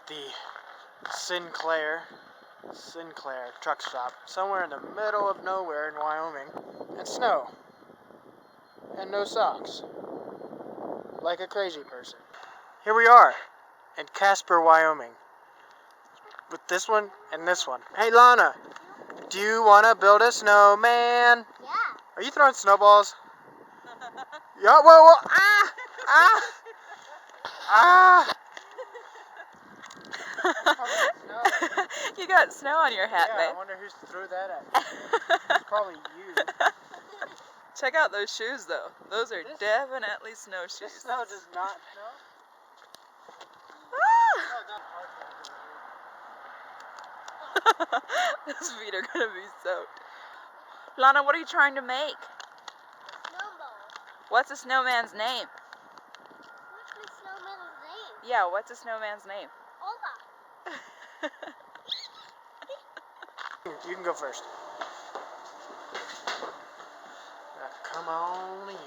the Sinclair truck stop, somewhere in the middle of nowhere in Wyoming, and snow, and no socks, like a crazy person. Here we are, in Casper, Wyoming, with this one and this one. Hey Lana, do you want to build a snowman? Yeah. Are you throwing snowballs? Yeah, whoa, ah, ah, ah. You got snow on your hat, Yeah, babe. I wonder who threw that at you. It's probably you. Check out those shoes, though. Those are definitely snowshoes. This snow does not snow. Those feet are gonna be soaked. Lana, what are you trying to make? Snowball. What's a snowman's name? What's the snowman's name? Yeah, what's a snowman's name? Olaf. You can go first. Now, come on in.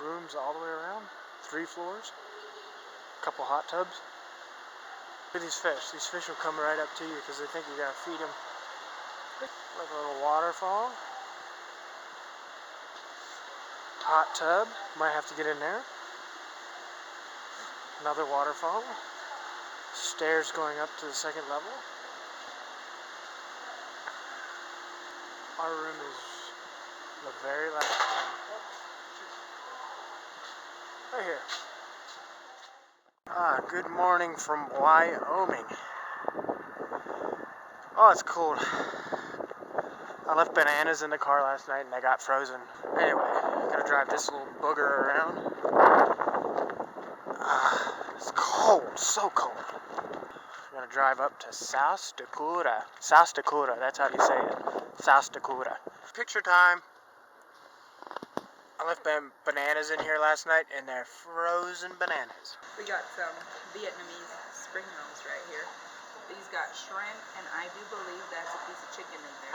Rooms all the way around. 3 floors. A couple hot tubs. Look at these fish. These fish will come right up to you because they think you're going to feed them. Like a little waterfall. Hot tub. Might have to get in there. Another waterfall. Stairs going up to the 2nd level. Our room is the very last one. Right here. Good morning from Wyoming. Oh, it's cold. I left bananas in the car last night and they got frozen. Anyway, I'm gonna drive this little booger around. It's cold, so cold. I'm gonna drive up to South Dakota. South Dakota, that's how you say it. South Dakota. Picture time. I left bananas in here last night and they're frozen bananas. We got some Vietnamese spring rolls right here. These got shrimp, and I do believe that's a piece of chicken in there.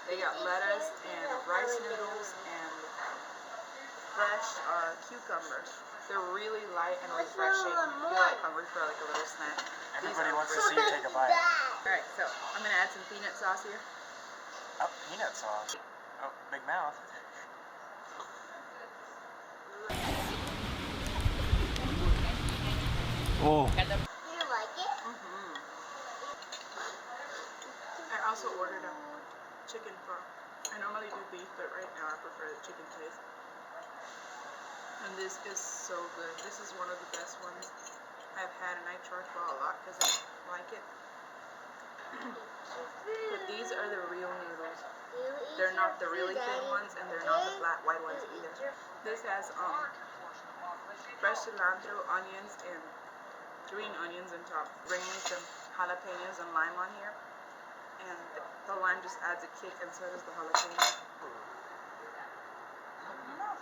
They got lettuce and rice noodles and fresh cucumbers. They're really light and refreshing. If you feel like hungry for like a little snack. Everybody wants to see you take a bite. Alright, so I'm gonna add some peanut sauce here. Oh, peanut sauce. Oh, big mouth. Oh. Do you like it? I also ordered a chicken for. I normally do beef, but right now I prefer the chicken taste. And this is so good. This is one of the best ones I've had, and I charge for a lot because I like it. But these are the real noodles. They're not the really thin ones, and they're not the flat white ones either. This has fresh cilantro, onions, and green onions on top. Bring me some jalapenos and lime on here, and the lime just adds a kick, and so does the jalapeno. It's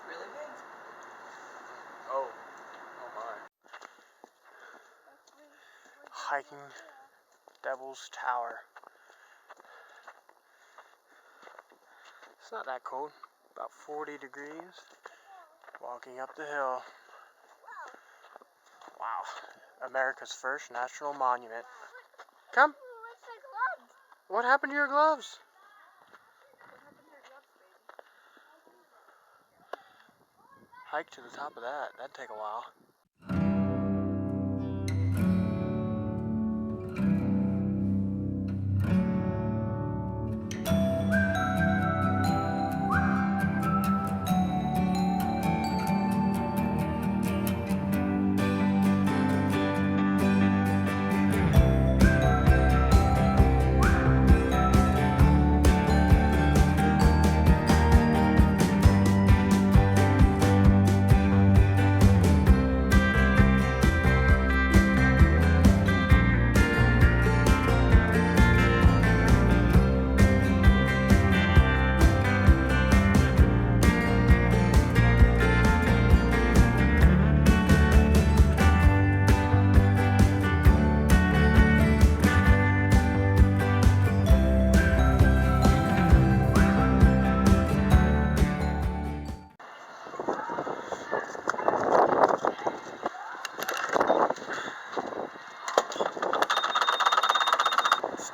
really big. Oh my. Hiking Devil's Tower. It's not that cold. About 40 degrees. Walking up the hill. Wow. America's first national monument. Come. What happened to your gloves? Hike to the top of that. That'd take a while.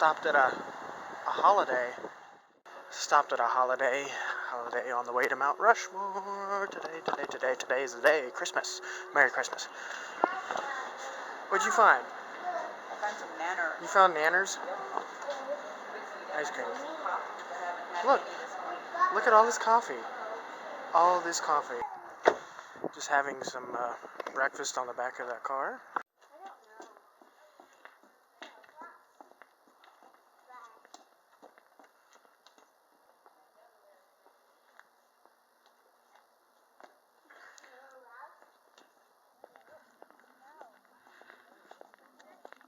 stopped at a holiday. Stopped at a holiday on the way to Mount Rushmore. Today is the day. Christmas. Merry Christmas. What'd you find? I found some nanners. You found nanners? Ice cream. Look at all this coffee. All this coffee. Just having some breakfast on the back of that car.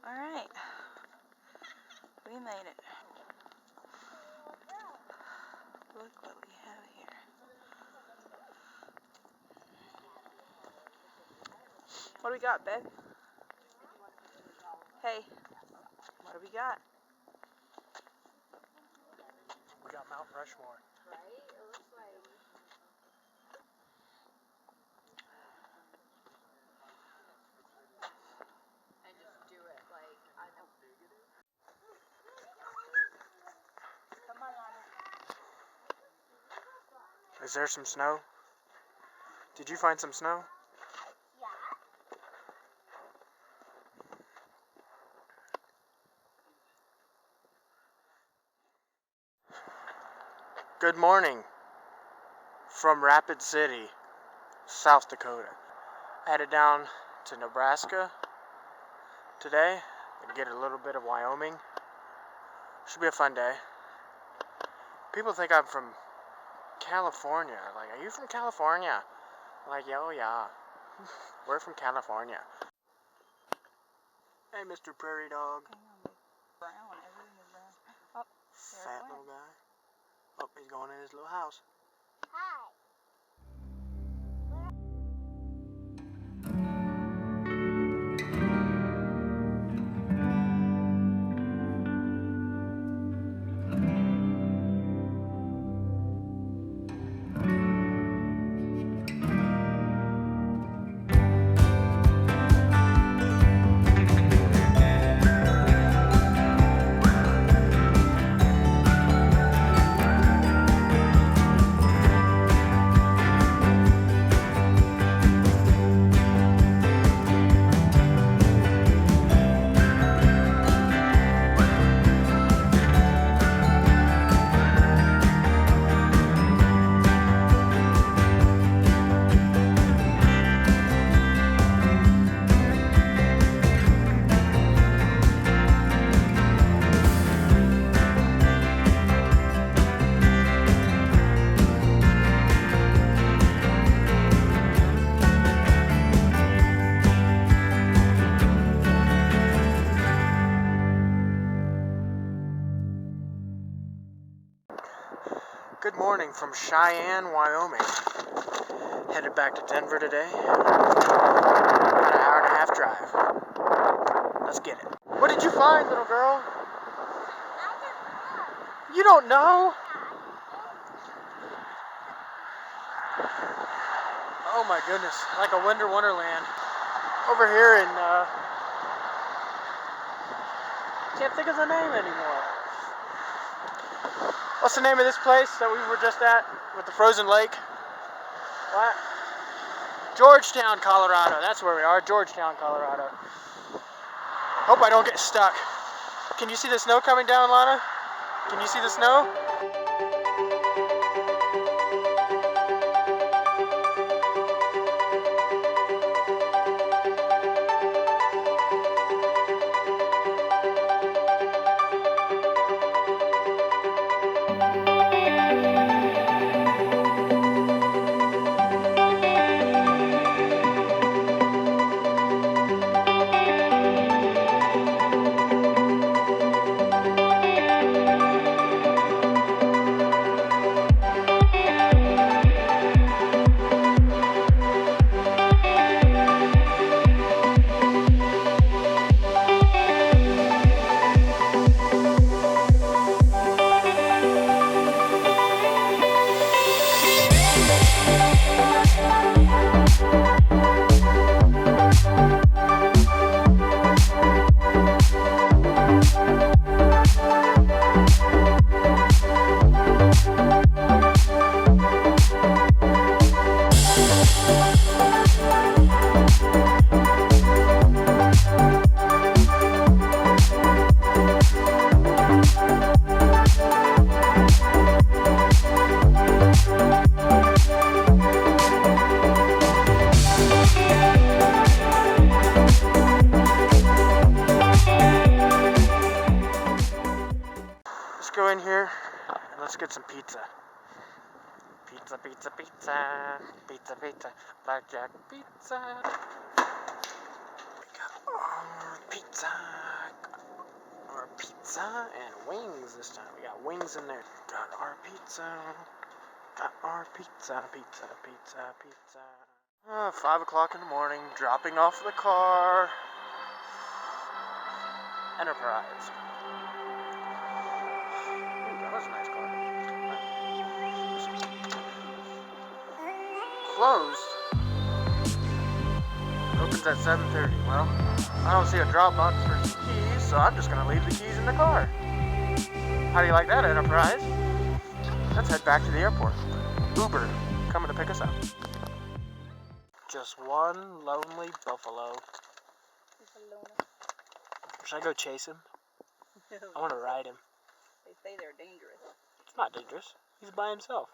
Alright. We made it. Look what we have here. What do we got, babe? Hey, what do we got? We got Mount Rushmore. Right? It looks like... And just do it like, I don't... Come on, Lana. Is there some snow? Did you find some snow? Yeah. Good morning from Rapid City, South Dakota. Headed down to Nebraska today and get a little bit of Wyoming. Should be a fun day. People think I'm from California. Like, are you from California? I'm like, oh yeah, we're from California. Hey, Mr. Prairie Dog. Brown, everything is brown. Oh, Fat little guy. Oh, he's going in his little house. Hi. Good morning from Cheyenne, Wyoming. Headed back to Denver today. About an hour and a half drive. Let's get it. What did you find, little girl? You don't know? Oh my goodness, like a winter wonderland. Over here in, can't think of the name anymore. What's the name of this place that we were just at with the frozen lake? What? Georgetown, Colorado. That's where we are, Georgetown, Colorado. Hope I don't get stuck. Can you see the snow coming down, Lana? Can you see the snow? Let's get some pizza. Pizza, pizza, pizza. Pizza, pizza. Blackjack pizza. We got our pizza. Our pizza and wings this time. We got wings in there. Got our pizza. Got our pizza. Pizza, pizza, pizza. 5 o'clock in the morning. Dropping off the car. Enterprise. Ooh, that was a nice car. Closed. Opens at 7:30. Well, I don't see a drop box for some keys, so I'm just gonna leave the keys in the car. How do you like that, Enterprise? Let's head back to the airport. Uber coming to pick us up. Just one lonely buffalo. Should I go chase him? I want to ride him. They say they're dangerous. It's not dangerous. He's by himself.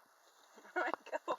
Go.